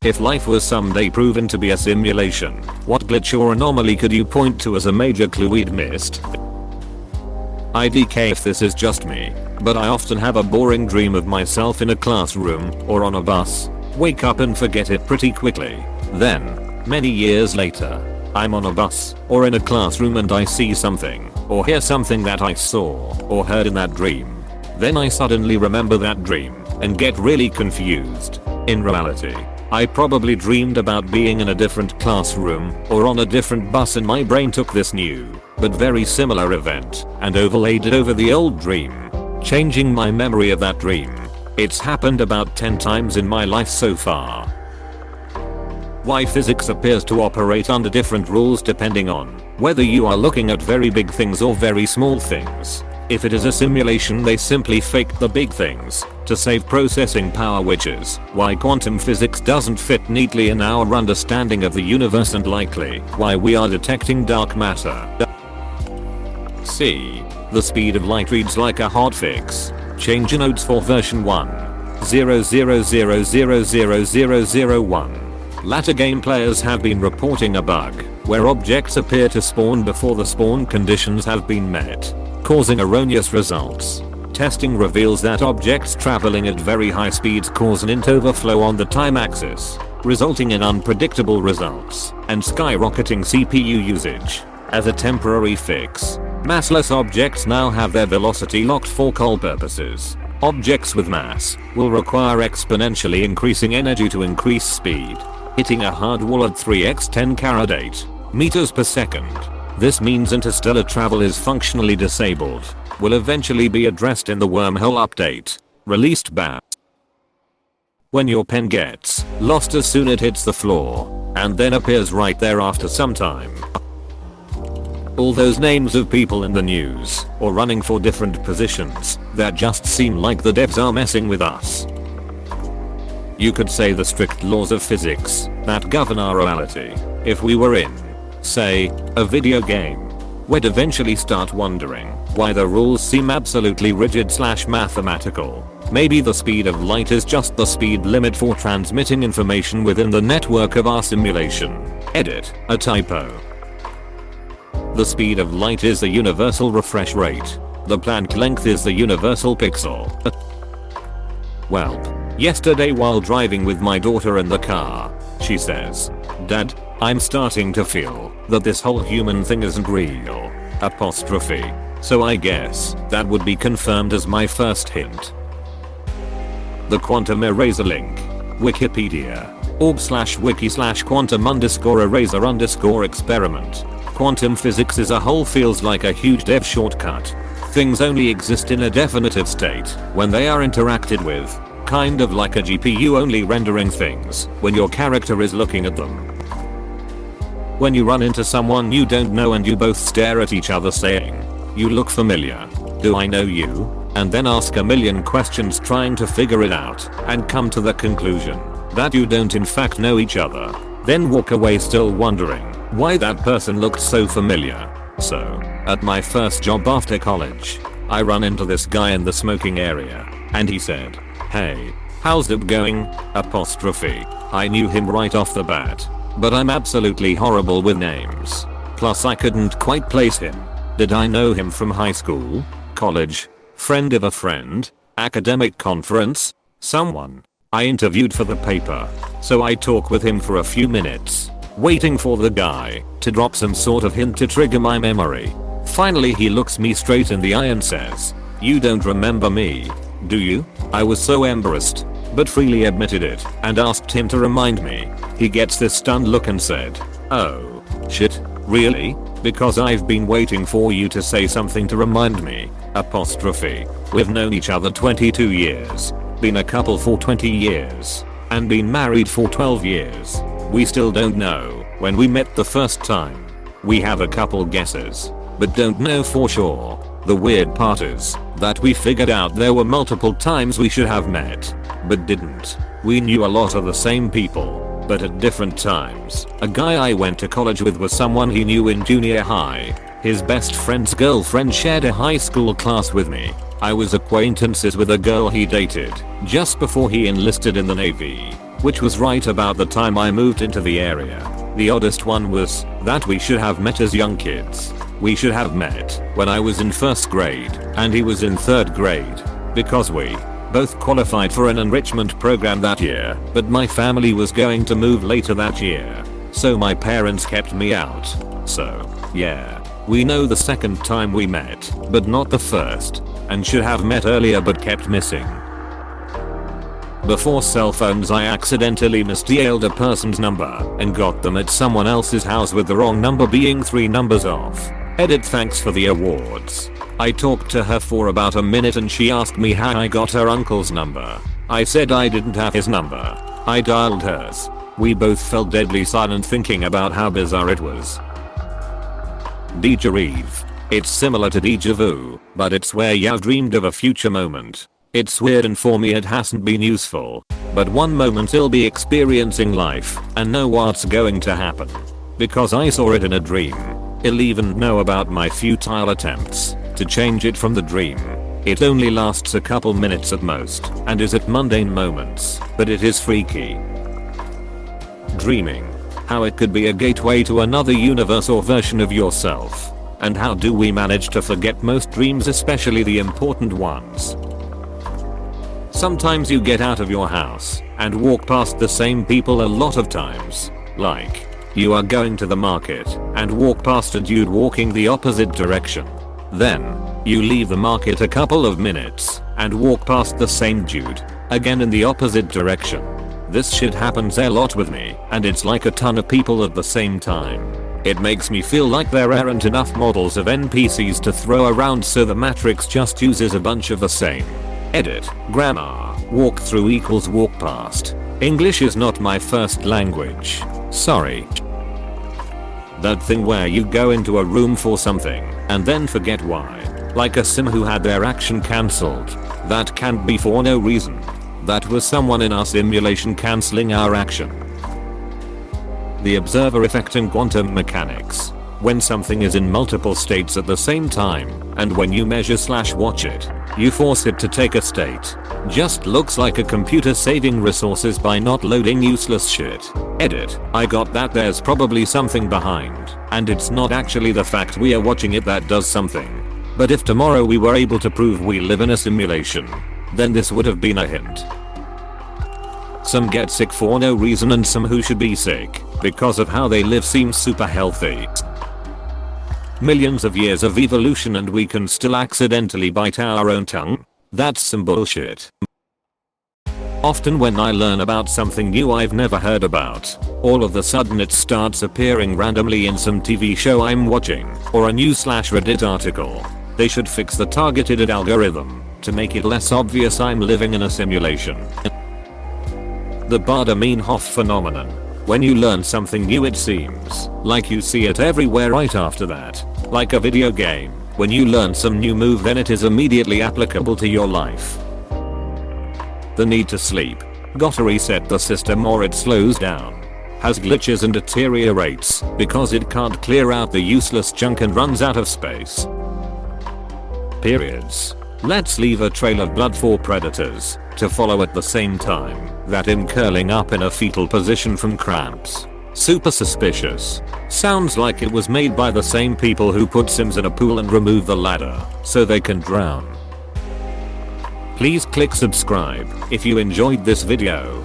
If life was someday proven to be a simulation, what glitch or anomaly could you point to as a major clue we'd missed? IDK if this is just me, but I often have a boring dream of myself in a classroom or on a bus, wake up and forget it pretty quickly. Then, many years later, I'm on a bus or in a classroom and I see something or hear something that I saw or heard in that dream. Then I suddenly remember that dream and get really confused. In reality, I probably dreamed about being in a different classroom or on a different bus and my brain took this new, but very similar event and overlaid it over the old dream, changing my memory of that dream. It's happened about 10 times in my life so far. Why physics appears to operate under different rules depending on whether you are looking at very big things or very small things. If it is a simulation, they simply fake the big things to save processing power, which is why quantum physics doesn't fit neatly in our understanding of the universe and likely why we are detecting dark matter. C. The speed of light reads like a hotfix. Change notes for version 1.0.0.0.0.0.0.0.1. Latter game players have been reporting a bug where objects appear to spawn before the spawn conditions have been met, causing erroneous results. Testing reveals that objects traveling at very high speeds cause an int overflow on the time axis, resulting in unpredictable results and skyrocketing CPU usage. As a temporary fix, massless objects now have their velocity locked for call purposes. Objects with mass will require exponentially increasing energy to increase speed, hitting a hard wall at 3x 10^8 meters per second. This means interstellar travel is functionally disabled, will eventually be addressed in the wormhole update, released back. When your pen gets lost as soon as it hits the floor, and then appears right there after some time. All those names of people in the news, or running for different positions, that just seem like the devs are messing with us. You could say the strict laws of physics that govern our reality. If we were in, say, a video game, we'd eventually start wondering why the rules seem absolutely rigid/mathematical. Maybe the speed of light is just the speed limit for transmitting information within the network of our simulation. Edit, a typo. The speed of light is the universal refresh rate. The Planck length is the universal pixel. Well, yesterday while driving with my daughter in the car, she says, "Dad, I'm starting to feel that this whole human thing isn't real." Apostrophe. So I guess that would be confirmed as my first hint. The quantum eraser link. Wikipedia. org/wiki/quantum_eraser_experiment. Quantum physics as a whole feels like a huge dev shortcut. Things only exist in a definitive state when they are interacted with, kind of like a GPU only rendering things when your character is looking at them. When you run into someone you don't know and you both stare at each other saying, "You look familiar. Do I know you?" and then ask a million questions trying to figure it out and come to the conclusion that you don't in fact know each other, then walk away still wondering why that person looked so familiar. So, at my first job after college, I run into this guy in the smoking area, and he said, "Hey, how's it going?" Apostrophe. I knew him right off the bat, but I'm absolutely horrible with names. Plus I couldn't quite place him. Did I know him from high school, college, friend of a friend, academic conference, someone I interviewed for the paper? So I talk with him for a few minutes, waiting for the guy to drop some sort of hint to trigger my memory. Finally he looks me straight in the eye and says, "You don't remember me, do you?" I was so embarrassed, but freely admitted it and asked him to remind me. He gets this stunned look and said, "Oh, shit, really? Because I've been waiting for you to say something to remind me." Apostrophe. We've known each other 22 years, been a couple for 20 years, and been married for 12 years. We still don't know when we met the first time. We have a couple guesses, but don't know for sure. The weird part is that we figured out there were multiple times we should have met, but didn't. We knew a lot of the same people, but at different times. A guy I went to college with was someone he knew in junior high. His best friend's girlfriend shared a high school class with me. I was acquaintances with a girl he dated just before he enlisted in the Navy. which was right about the time I moved into the area. The oddest one was that we should have met as young kids. We should have met when I was in 1st grade and he was in 3rd grade, because we both qualified for an enrichment program that year, but my family was going to move later that year, so my parents kept me out. So yeah, we know the 2nd time we met, but not the 1st, and should have met earlier but kept missing. Before cell phones, I accidentally misdialed a person's number and got them at someone else's house with the wrong number being 3 numbers off. Edit, thanks for the awards. I talked to her for about a minute and she asked me how I got her uncle's number. I said I didn't have his number. I dialed hers. We both fell deadly silent thinking about how bizarre it was. Deja vu. It's similar to deja vu, but it's where you've dreamed of a future moment. It's weird and for me it hasn't been useful. But one moment I'll be experiencing life and know what's going to happen. Because I saw it in a dream. I'll even know about my futile attempts to change it from the dream. It only lasts a couple minutes at most and is at mundane moments, but it is freaky. Dreaming. How it could be a gateway to another universe or version of yourself. And how do we manage to forget most dreams, especially the important ones? Sometimes you get out of your house and walk past the same people a lot of times. Like, you are going to the market and walk past a dude walking the opposite direction. Then, you leave the market a couple of minutes and walk past the same dude, again in the opposite direction. This shit happens a lot with me, and it's like a ton of people at the same time. It makes me feel like there aren't enough models of NPCs to throw around, so the Matrix just uses a bunch of the same. Edit. Grammar. Walk through equals walk past. English is not my first language. Sorry. That thing where you go into a room for something and then forget why. Like a sim who had their action cancelled. That can't be for no reason. That was someone in our simulation cancelling our action. The observer effect in quantum mechanics. When something is in multiple states at the same time, and when you measure/watch it, you force it to take a state. Just looks like a computer saving resources by not loading useless shit. Edit. I got that there's probably something behind, and it's not actually the fact we are watching it that does something. But if tomorrow we were able to prove we live in a simulation, then this would have been a hint. Some get sick for no reason and some who should be sick because of how they live seem super healthy. Millions of years of evolution and we can still accidentally bite our own tongue? That's some bullshit. Often when I learn about something new I've never heard about, all of a sudden it starts appearing randomly in some TV show I'm watching, or a news/Reddit article. They should fix the targeted algorithm to make it less obvious I'm living in a simulation. The Baader-Meinhof phenomenon. When you learn something new it seems like you see it everywhere right after that. Like a video game, when you learn some new move then it is immediately applicable to your life. The need to sleep. Gotta reset the system or it slows down. Has glitches and deteriorates because it can't clear out the useless junk and runs out of space. Periods. Let's leave a trail of blood for predators to follow at the same time that him curling up in a fetal position from cramps. Super suspicious. Sounds like it was made by the same people who put Sims in a pool and remove the ladder so they can drown. Please click subscribe if you enjoyed this video.